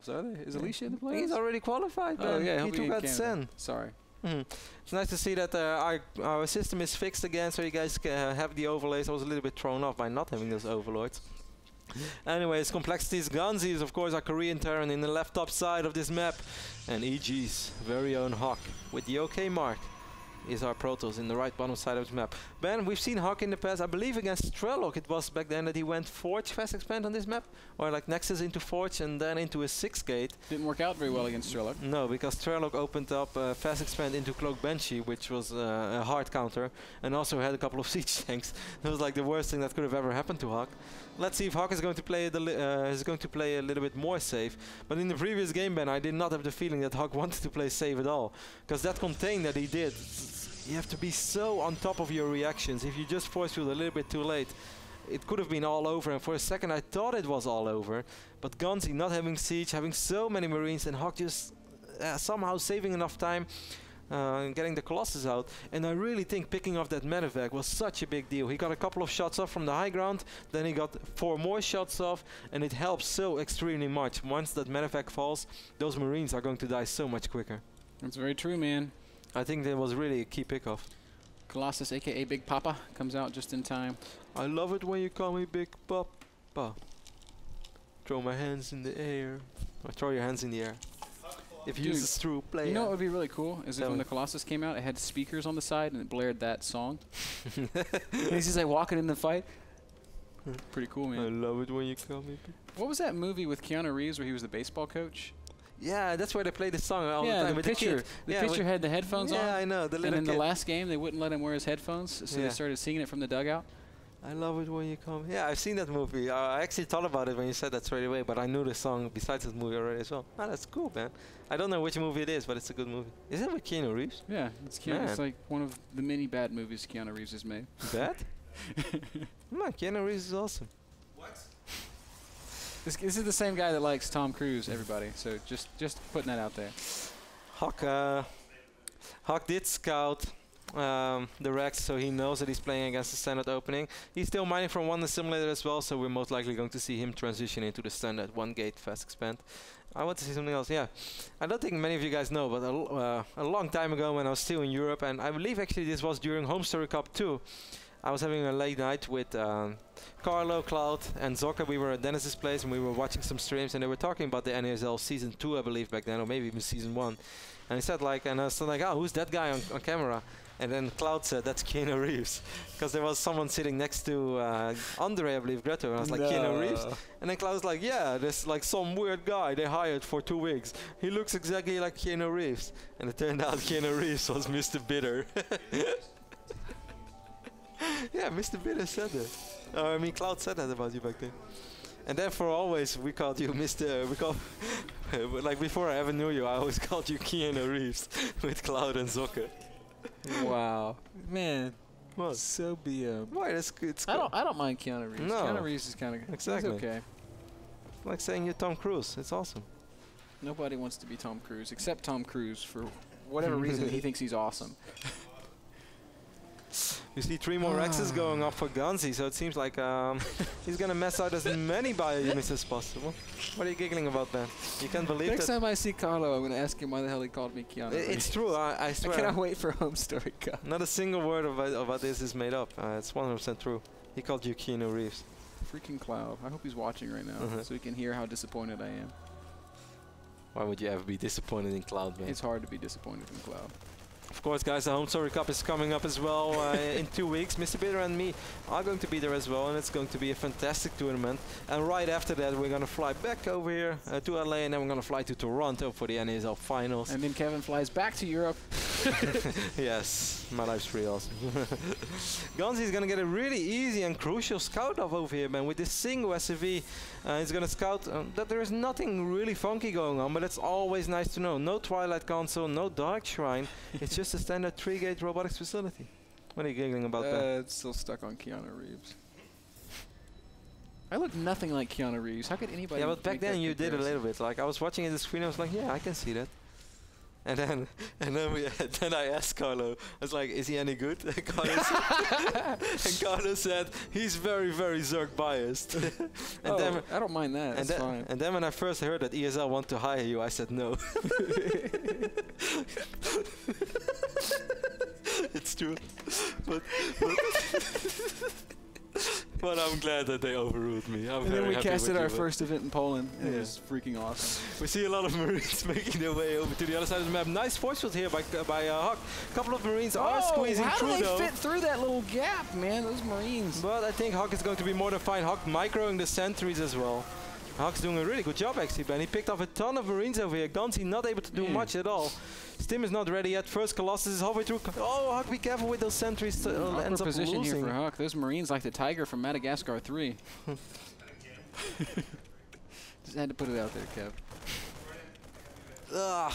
are they? Is Alicia in the playoffs? He's already qualified, man. Oh, yeah, he took out Sen. Sorry. It's nice to see that our system is fixed again, so you guys can have the overlays. I was a little bit thrown off by not having those overlords. Anyways, complexities. Ganzi is, of course, our Korean Terran in the left top side of this map. And EG's very own HuK with the OK mark is our Protoss in the right bottom side of the map. Ben, we've seen HuK in the past, I believe against Trelloc it was back then that he went Forge fast expand on this map, or like Nexus into Forge and then into a 6 gate. Didn't work out very well against Trelloc. No, because Trelloc opened up fast expand into Cloak Banshee, which was a hard counter, and also had a couple of siege tanks. It was like the worst thing that could have ever happened to HuK. Let's see if HuK is going to play a little bit more safe. But in the previous game, Ben, I did not have the feeling that HuK wanted to play safe at all, because that contain that he did, you have to be so on top of your reactions. If you just force field a little bit too late, it could have been all over, and for a second I thought it was all over. But Ganzi not having siege, having so many marines, and HuK just somehow saving enough time getting the Colossus out. And I really think picking off that medevac was such a big deal. He got a couple of shots off from the high ground, then he got 4 more shots off, and it helps so extremely much. Once that medevac falls, those marines are going to die so much quicker. That's very true, man. I think that was really a key pickoff. Colossus, aka Big Papa, comes out just in time. I love it when you call me Big Papa. Throw my hands in the air. Or throw your hands in the air. If you use a true player. You know what would be really cool? Is if when the Colossus came out, it had speakers on the side and it blared that song. And he's just like walking in the fight. Pretty cool, man. I love it when you call me Big Papa. What was that movie with Keanu Reeves where he was the baseball coach? Yeah, that's where they play the song all the time. The pitcher. The pitcher had the headphones on. Yeah, I know. The and in the last game, they wouldn't let him wear his headphones, so they started singing it from the dugout. I love it when you come. Yeah, I've seen that movie. I actually thought about it when you said that straight away, but I knew the song besides that movie already as well. Oh, that's cool, man. I don't know which movie it is, but it's a good movie. Is it with Keanu Reeves? Yeah, it's Keanu. It's like one of the many bad movies Keanu Reeves has made. Bad? Come on, Keanu Reeves is awesome. What? This is the same guy that likes Tom Cruise, everybody. So just putting that out there. HuK did scout the Rex, so he knows that he's playing against the standard opening. He's still mining from one assimilator as well, so we're most likely going to see him transition into the standard 1 gate fast expand. I want to see something else. Yeah, I don't think many of you guys know, but a long time ago when I was still in Europe, and I believe actually this was during Home Story Cup 2, I was having a late night with Carlo, Cloud, and Zocca. We were at Dennis's place and we were watching some streams, and they were talking about the NASL Season 2, I believe, back then, or maybe even Season 1. And he said, like, and I was like, oh, who's that guy on camera? And then Cloud said, that's Keanu Reeves. Because there was someone sitting next to Andre, I believe, Greto. And I was like, Keanu Reeves? And then Cloud was like, yeah, there's like some weird guy they hired for 2 weeks. He looks exactly like Keanu Reeves. And it turned out Keanu Reeves was MrBitter. Yeah, MrBitter said that. I mean, Cloud said that about you back then. And then for always, we called you Mr. Like before I ever knew you, I always called you Keanu Reeves with Cloud and Zocca. Wow, man. What? So BM. Why? That's good. I don't mind Keanu Reeves. No. Keanu Reeves is kind of exactly okay. Like saying you're Tom Cruise. It's awesome. Nobody wants to be Tom Cruise except Tom Cruise for whatever reason. He thinks he's awesome. You see 3 more Rexes going off for Ganzi, so it seems like he's going to mess out as many bio units as possible. What are you giggling about, Ben? You can't believe Next time I see Carlo, I'm going to ask him why the hell he called me Keanu Reeves. It's true, I swear. I cannot wait for Home Story Cup. Not a single word about this is made up. It's 100% true. He called you Keanu Reeves. Freaking Cloud. I hope he's watching right now so he can hear how disappointed I am. Why would you ever be disappointed in Cloud, man? It's hard to be disappointed in Cloud. Of course, guys, the Home Story Cup is coming up as well in 2 weeks. MrBitter and me are going to be there as well, and it's going to be a fantastic tournament. And right after that, we're going to fly back over here to LA, and then we're going to fly to Toronto for the NASL finals. And then Kevin flies back to Europe. Yes, my life's pretty awesome. Ganzi is going to get a really easy and crucial scout off over here, man. With this single SCV, he's going to scout that there is nothing really funky going on, but it's always nice to know. No Twilight Console, no Dark Shrine. It's just a standard 3-gate robotics facility. What are you giggling about that? It's still stuck on Keanu Reeves. I look nothing like Keanu Reeves. How could anybody? Yeah, but back then you did a little bit. Like I was watching the screen, I was like, yeah, I can see that. And then I asked Carlo, I was like, is he any good? And Carlo said, he's very, very Zerg biased. And then I don't mind that, that's fine. And then when I first heard that ESL want to hire you, I said no. It's true. But I'm glad that they overruled me. And then we casted our first event in Poland. It was freaking awesome. We see a lot of Marines making their way over to the other side of the map. Nice force field here by HuK. A couple of Marines are squeezing through, how do though. they fit through that little gap, man? Those Marines. But I think HuK is going to be more than fine. HuK microing the sentries as well. HuK's doing a really good job, actually, Ben. He picked off a ton of Marines over here. Ganzi not able to do much at all. Stim is not ready yet. First Colossus is halfway through. Oh, HuK, be careful with those sentries. Ends up position losing. here for HuK. Those Marines like the tiger from Madagascar 3. Just had to put it out there, Kev. Ugh.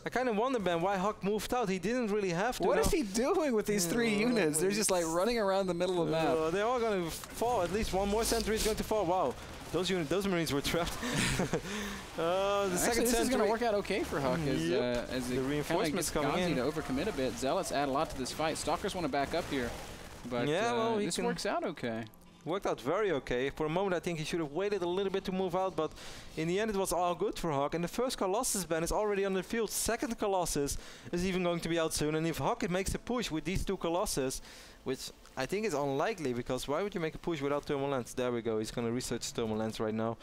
I kind of wonder, Ben, why HuK moved out. He didn't really have to. What is he doing with these 3 units? They're just like running around the middle of the map. They're all going to fall. At least one more sentry is going to fall. Wow. Those Marines were trapped. The second this is going to work out okay for HuK as the reinforcements coming in. To overcommit a bit. Zealots add a lot to this fight. Stalkers want to back up here, but well, this works out okay. Worked out very okay. For a moment, I think he should have waited a little bit to move out, but in the end, it was all good for HuK. And the first Colossus ban is already on the field. Second Colossus is even going to be out soon. And if HuK makes a push with these 2 Colossus, which I think is unlikely, because why would you make a push without thermal lens? There we go. He's going to research thermal lens right now.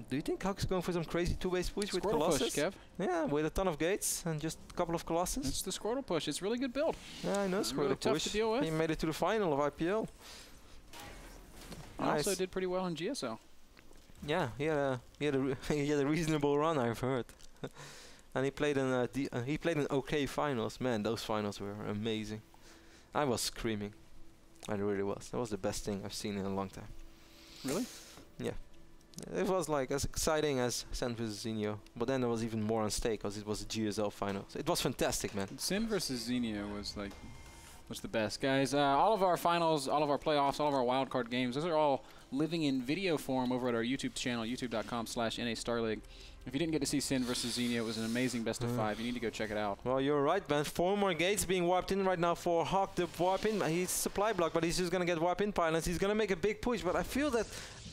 Do you think HuK is going for some crazy 2-base push with Colossus? Push, Kev. Yeah, with a ton of gates and just a couple of Colossus. It's the Squirtle push. It's a really good build. Yeah, I know Squirtle really push. Tough to deal with. He made it to the final of IPL. Nice. Also did pretty well in GSL. Yeah, he had a reasonable run, I've heard. And he played in okay finals. Man, those finals were amazing. I was screaming. I really was. That was the best thing I've seen in a long time. Really? Yeah. It was like as exciting as Sen vs Zinio, but then there was even more on stake because it was a GSL finals. It was fantastic, man. Sen vs Zinio was the best, guys. All of our finals, all of our playoffs, all of our wildcard games, those are all living in video form over at our YouTube channel, youtube.com/NAStarLeague. If you didn't get to see Sen vs Zinio, it was an amazing best of 5. You need to go check it out. Well, you're right, Ben. 4 more gates being warped in right now for HuK. The warp in, he's supply block, but he's just going to get warp in pilots. He's going to make a big push, but I feel that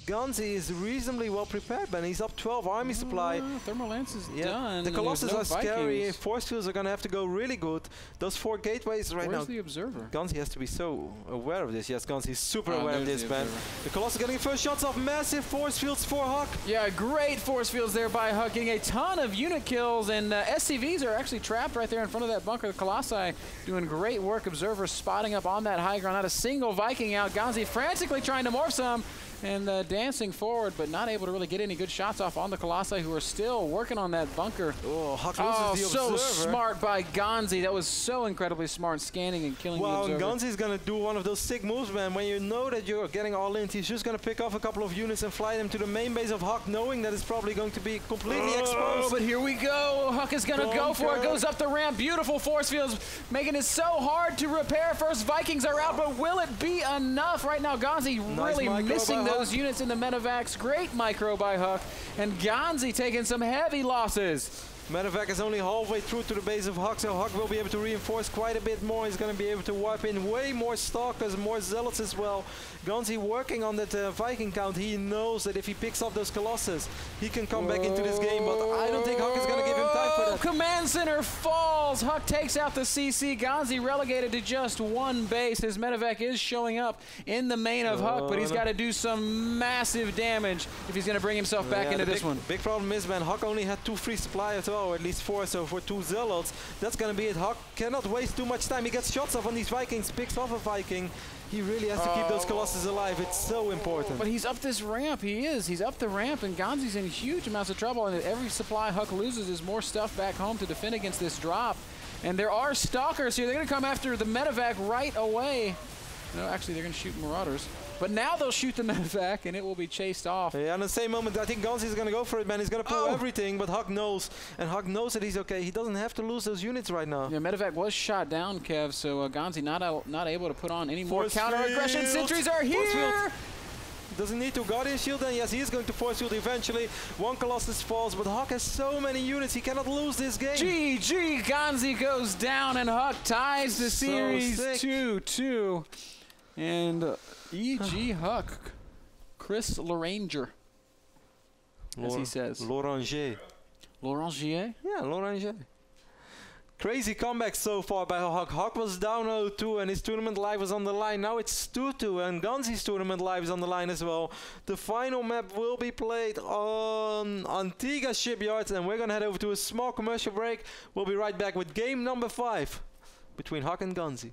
Ganzi is reasonably well prepared, Ben. He's up 12 army supply. Thermal Lance is done. The Colossus are scary. Force fields are going to have to go really good. Those 4 gateways right now. Where's the observer? Ganzi has to be so aware of this. Yes, Ganzi is super aware of this, Ben. The Colossus getting first shots off. Massive force fields for HuK. Yeah, great force fields there by HuK, getting a ton of unit kills, and SCVs are actually trapped right there in front of that bunker. The Colossi doing great work. Observers spotting up on that high ground. Not a single Viking out. Ganzi frantically trying to morph some. And dancing forward, but not able to really get any good shots off on the Colossi, who are still working on that bunker. Oh, HuK loses the observer. So smart by Ganzi. That was so incredibly smart, scanning and killing the observer. Wow, Ganzi is going to do one of those sick moves, man. When you know that you're getting all in, he's just going to pick off a couple of units and fly them to the main base of HuK, knowing that it's probably going to be completely exposed. But here we go. HuK is going to go for it. Goes up the ramp. Beautiful force fields, making it so hard to repair. First Vikings are out, but will it be enough? Right now, Ganzi really missing those units in the medevacs. Great micro by HuK, and Ganzi taking some heavy losses. Medevac is only halfway through to the base of HuK, so HuK will be able to reinforce quite a bit more. He's going to be able to wipe in way more Stalkers, more Zealots as well. Ganzi working on that Viking count. He knows that if he picks up those Colossus, he can come back into this game, but I don't think HuK is going to give him time for that. Command center falls. HuK takes out the CC. Ganzi relegated to just 1 base. His medevac is showing up in the main of HuK, but he's got to do some massive damage if he's going to bring himself back into this one. Big problem is, man, HuK only had 2 free supply as well, or at least 4, so for 2 Zealots, that's going to be it. HuK cannot waste too much time. He gets shots off on these Vikings, picks off a Viking. He really has to keep those Colossus alive. It's so important. But he's up this ramp. He is. He's up the ramp, and Ganzi's in huge amounts of trouble. And every supply HuK loses is more stuff back home to defend against this drop. And there are Stalkers here. They're going to come after the medevac right away. No, actually, they're going to shoot Marauders. But now they'll shoot the medevac, and it will be chased off. Yeah, in the same moment, I think Ganzi is going to go for it, man. He's going to pull everything, but HuK knows. And HuK knows that he's okay. He doesn't have to lose those units right now. Yeah, medevac was shot down, Kev, so Ganzi not able to put on any more counter-aggression. Sentries are here! Does he need to Guardian Shield? And yes, he is going to Force Shield eventually. One Colossus falls, but HuK has so many units, he cannot lose this game. GG, Ganzi goes down and HuK ties the series 2-2. And EG HuK, Chris Loranger, as he says. Loranger. Loranger? Yeah, Loranger. Crazy comeback so far by HuK. HuK was down 0-2 and his tournament life was on the line. Now it's 2-2 and Ganzi's tournament life is on the line as well. The final map will be played on Antigua Shipyards, and we're gonna head over to a small commercial break. We'll be right back with game number 5 between HuK and Ganzi.